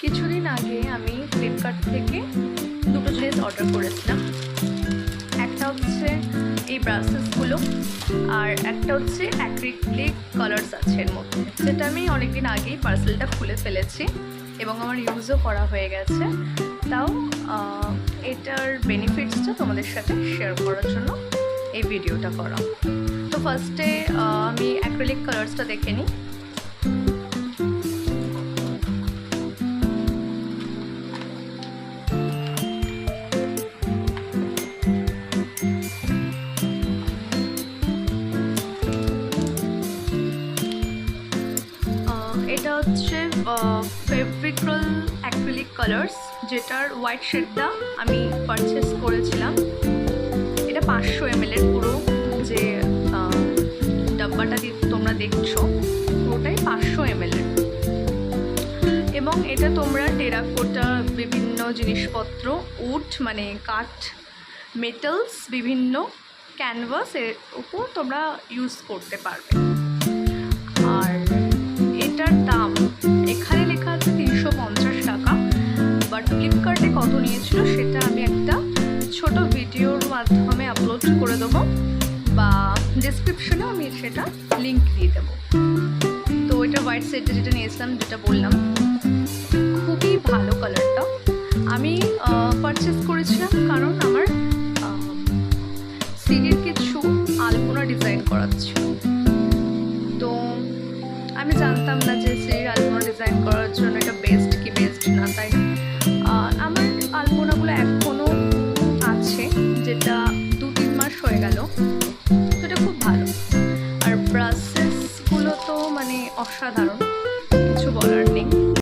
কিছুদিন আগে আমি ফ্লিপকার্ট থেকে দুটো জিনিস অর্ডার করেছিলাম। একটা হচ্ছে এই ব্রাশেসগুলো, আর একটা হচ্ছে অ্যাক্রিলিক কালার্স আছে এর মধ্যে, যেটা আমি অনেকদিন আগেই পার্সেলটা খুলে ফেলেছি এবং আমার ইউজও করা হয়ে গেছে। তাও এটার বেনিফিটসটা তোমাদের সাথে শেয়ার করার জন্য এই ভিডিওটা করা। তো ফার্স্টে আমি অ্যাক্রিলিক কালার্সটা দেখে নিই। এটা হচ্ছে ফেব্রিক্রাল অ্যাক্রিলিক কালার্স, যেটার হোয়াইট শেডটা আমি পারচেস করেছিলাম। এটা 500 ml এর পুরো যে ডাব্বাটা তোমরা দেখছো পুরোটাই 500 ml এর, এবং এটা তোমরা টেরাকোটা বিভিন্ন জিনিসপত্র, উড মানে কাঠ, মেটালস, বিভিন্ন ক্যানভাস এর উপর তোমরা ইউজ করতে পারবে। আর এটার দাম এখানে লেখা আছে 350 টাকা, বাট ফ্লিপকার্টে কত নিয়েছিল সেটা আমি একটা ছোট ভিডিওর মাধ্যমে আপলোড করে দেবো, বা ডেসক্রিপশনে আমি সেটা লিঙ্ক দিয়ে দেবো। তো এটা হোয়াইট সেটটা যেটা নিয়েছিলাম, যেটা বললাম, খুবই ভালো কালারটা। আমি পারচেস করেছিলাম কারণ আমার সিডির কিছু আলপনা ডিজাইন করার ছিল। তো আমি জানতাম না যে সিডির আলপনা ডিজাইন করার জন্য এটা বেস্ট